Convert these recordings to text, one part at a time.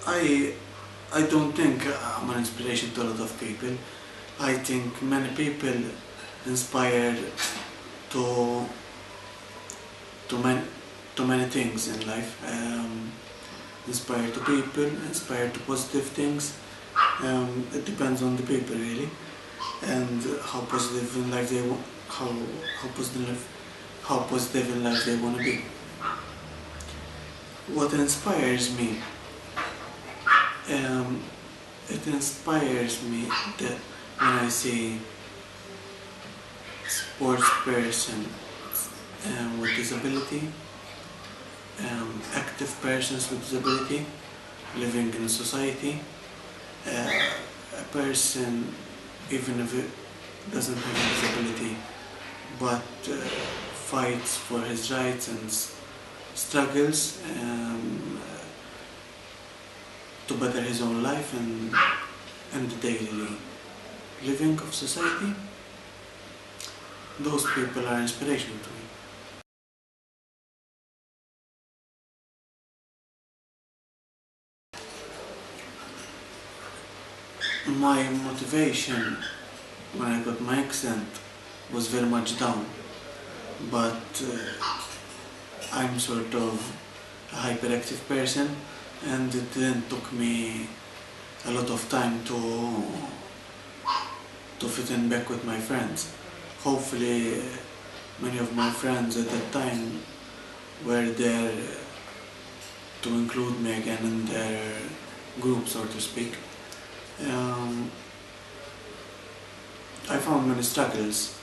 I I don't think I'm an inspiration to a lot of people. I think many people inspire to to many to many things in life. Inspire to people, inspire to positive things. It depends on the people really, and how positive in life they want, how positive in life they want to be. What inspires me? Um, it inspires me that when I see sports person with disability, active persons with disability, living in society, a person, even if it doesn't have a disability, but fights for his rights and struggles to better his own life and the daily living of society. Those people are inspiration to me. My motivation when I got my accent was very much down, but I'm sort of a hyperactive person, and it didn't took me a lot of time to fit in back with my friends. Hopefully many of my friends at that time were there to include me again in their group, so to speak. I found many struggles,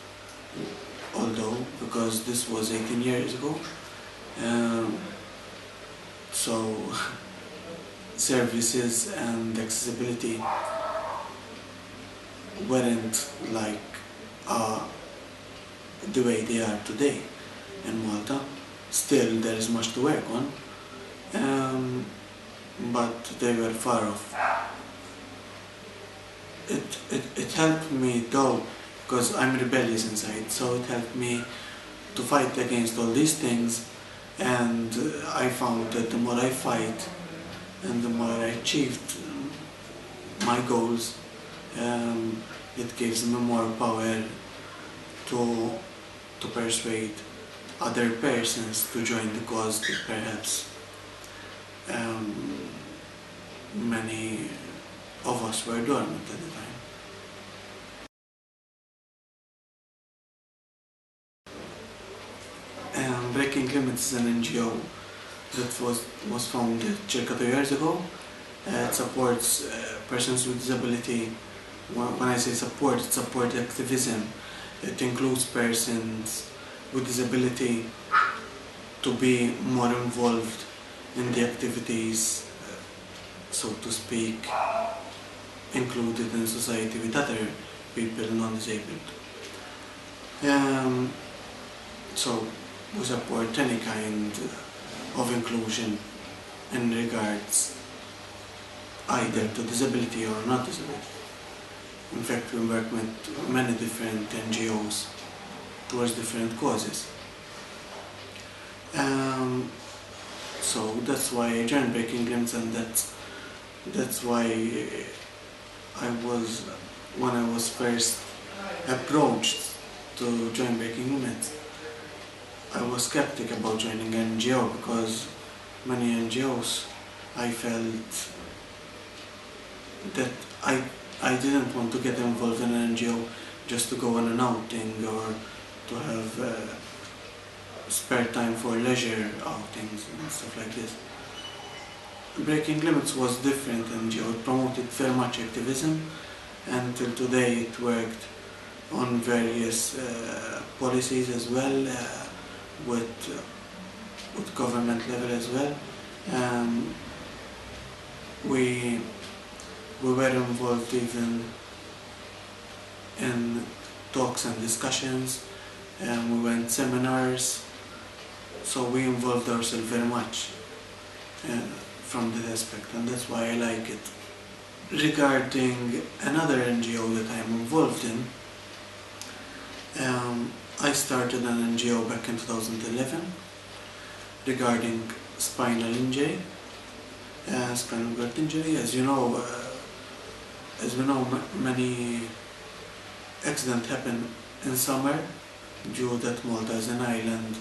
although, because this was 18 years ago, so services and accessibility weren't like the way they are today in Malta. Still, there is much to work on, but they were far off. It helped me though, because I'm rebellious inside, so it helped me to fight against all these things, and I found that the more I fight and the more I achieved my goals, it gives me more power to persuade other persons to join the cause that perhaps many of us were dormant at the time. Breaking Limits is an NGO that was founded circa 2 years ago. It supports persons with disability. When I say support, it supports activism. It includes persons with disability to be more involved in the activities, so to speak, included in society with other people non-disabled. So we support any kind of inclusion in regards either to disability or not disability. In fact, we work with many different NGOs towards different causes. So that's why I joined Breaking Limits, and that's why when I was first approached to join Breaking Limits, I was skeptic about joining an NGO, because many NGOs, I felt that I didn't want to get involved in an NGO just to go on an outing or to have spare time for leisure outings and stuff like this. Breaking Limits was different NGO. It promoted very much activism, and till today it worked on various policies as well, with government level as well. We were involved even in talks and discussions, and we went seminars, so we involved ourselves very much from that aspect, and that's why I like it. Regarding another NGO that I'm involved in, I started an NGO back in 2011 regarding spinal injury. Spinal cord injury, as we know, many accidents happen in summer due that Malta is an island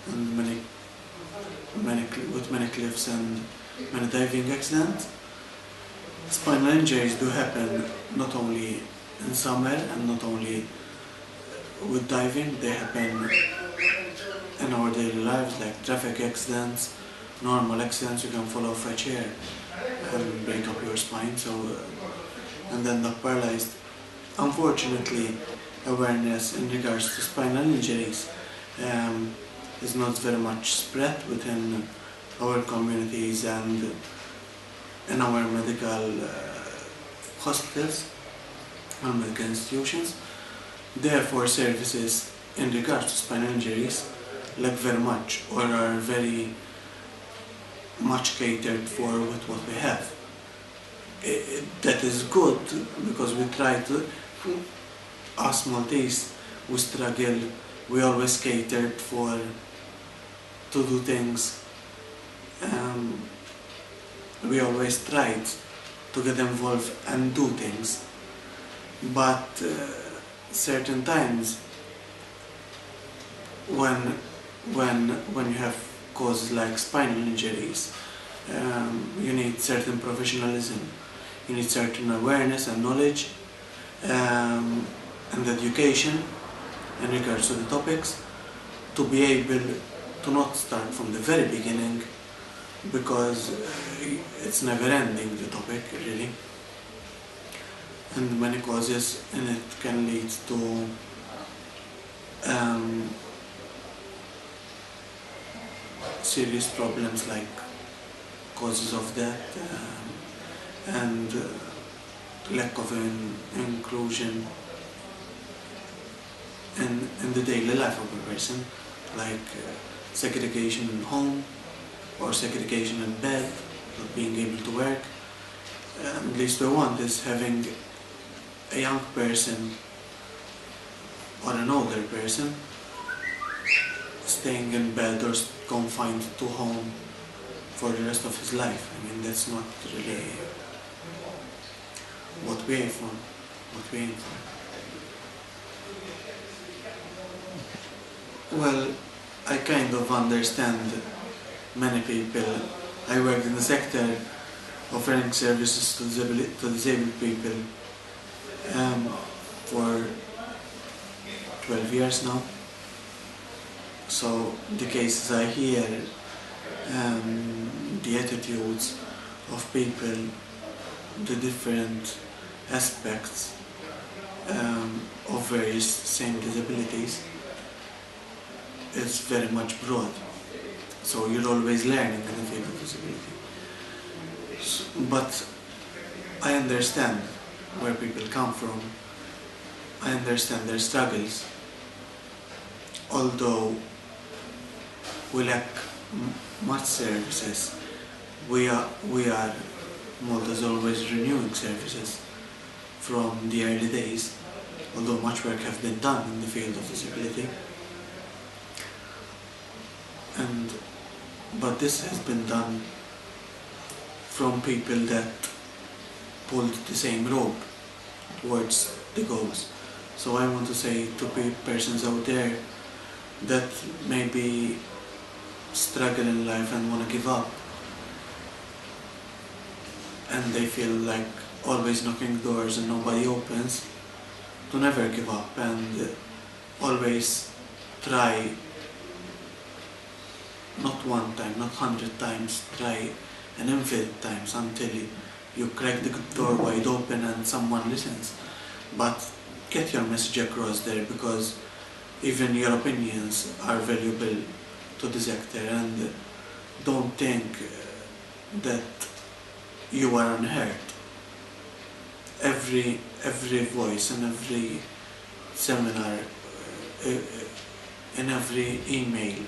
and with many cliffs and many diving accidents. Spinal injuries do happen not only in summer and not only with diving, they happen in our daily lives, like traffic accidents, normal accidents. You can fall off a chair and break up your spine, and end up paralyzed. Unfortunately, awareness in regards to spinal injuries is not very much spread within our communities and in our medical hospitals and medical institutions. Therefore, services in regards to spinal injuries lack very much or are very much catered for with what we have. That is good because we try to, us Maltese, we struggle, we always catered for to do things, we always tried to get involved and do things, but certain times when you have causes like spinal injuries, you need certain professionalism, you need certain awareness and knowledge and education in regards to the topics to be able to not start from the very beginning, because it's never ending, the topic really, and many causes, and it can lead to serious problems like causes of death and lack of inclusion in the daily life of a person, like segregation in home or segregation in bed, not being able to work. At least we want is having a young person or an older person staying in bed or confined to home for the rest of his life. I mean, that's not really what we aim for. Well, I kind of understand many people. I worked in the sector offering services to disabled people for 12 years now. So the cases I hear, the attitudes of people, the different aspects of various same disabilities, is very much broad. So you're always learning in the field of disability. But I understand where people come from. I understand their struggles. Although we lack much services, we are Malta's always renewing services from the early days, although much work has been done in the field of disability. But this has been done from people that pulled the same rope towards the goals. So I want to say to persons out there that maybe struggle in life and want to give up, and they feel like always knocking doors and nobody opens, to never give up and always try, not one time, not 100 times, try an infinite times until you crack the door wide open and someone listens. But get your message across there, because even your opinions are valuable to the sector, and don't think that you are unheard. Every voice and every seminar, in every email,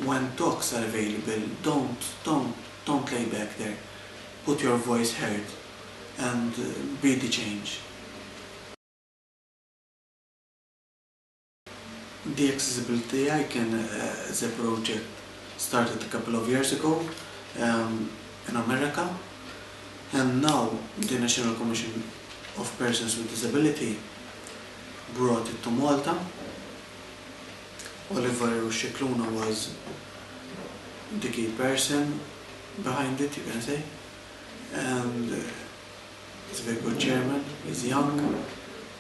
when talks are available, don't lay back there. Put your voice heard and be the change. The Accessibility Icon as a project started a couple of years ago. in America, and now the National Commission of Persons with Disability brought it to Malta. Oliver Scicluna was the key person behind it, you can say, and he's a very good chairman. He's young,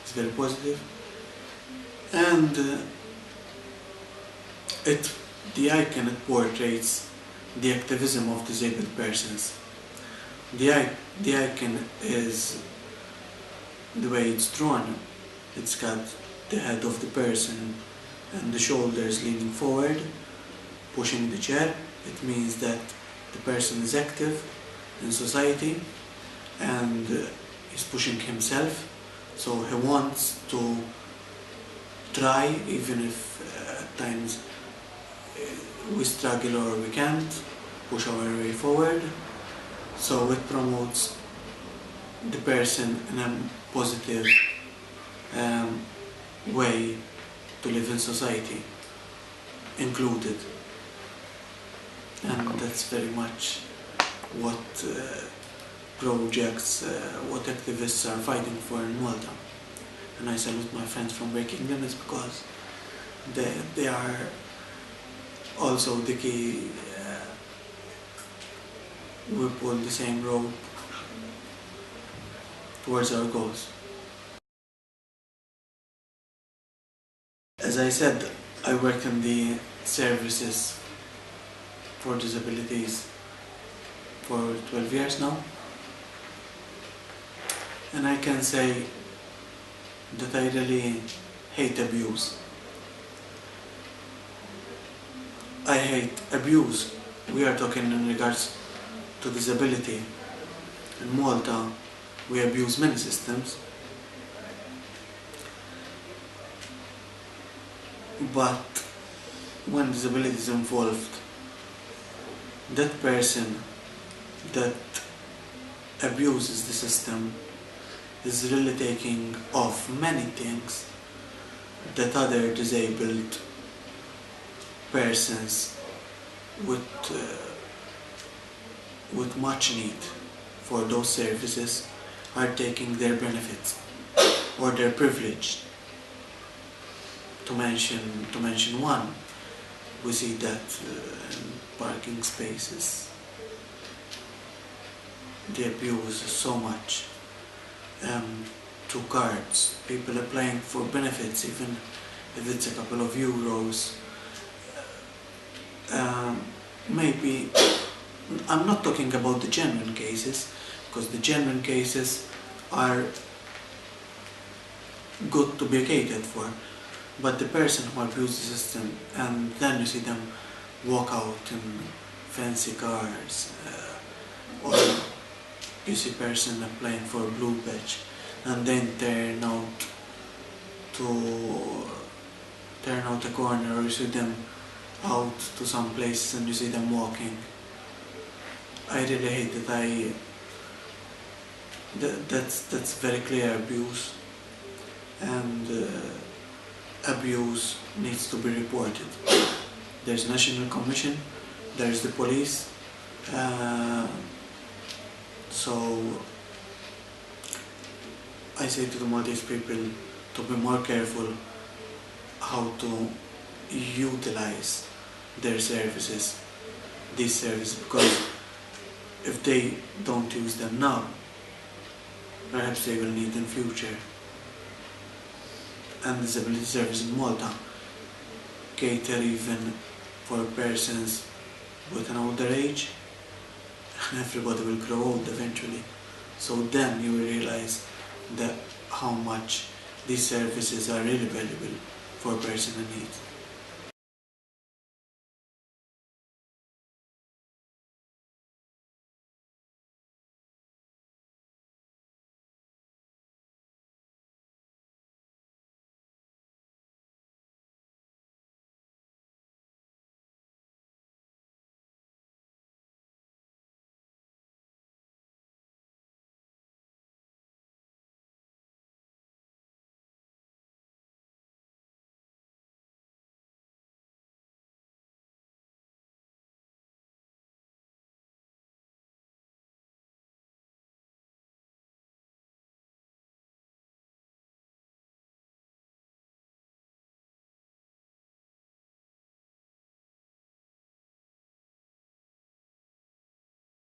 he's very positive, and the icon, it portrays the activism of disabled persons. The icon is, the way it's drawn, it's got the head of the person and the shoulders leaning forward, pushing the chair. It means that the person is active in society and is pushing himself, so he wants to try, even if at times we struggle or we can't push our way forward. So it promotes the person in a positive way to live in society, included. And that's very much what projects, what activists are fighting for in Malta. And I salute my friends from Breaking Limits, because they are also the key. We pull the same rope towards our goals. As I said, I work in the services for disabilities for 12 years now, and I can say that I really hate abuse. I hate abuse. We are talking in regards to disability. In Malta, we abuse many systems, but when disability is involved, that person that abuses the system is really taking off many things that other disabled persons with much need for those services are taking their benefits or their privilege. To mention one, we see that in parking spaces the abuse is so much. To cards, people applying for benefits, even if it's a couple of euros. Maybe, I'm not talking about the genuine cases, because the genuine cases are good to be catered for, but the person who abuses the system, and then you see them walk out in fancy cars, or you see a person applying for a blue badge and then turn out a corner, or you see them out to some place and you see them walking. I really hate that. That's very clear abuse, and abuse needs to be reported. There's National Commission, there's the police, so I say to the Maltese people to be more careful how to utilize their services, these services, because if they don't use them now, perhaps they will need in future. And disability service in Malta cater even for persons with an older age, and everybody will grow old eventually. So then you will realize that how much these services are really valuable for a person in need.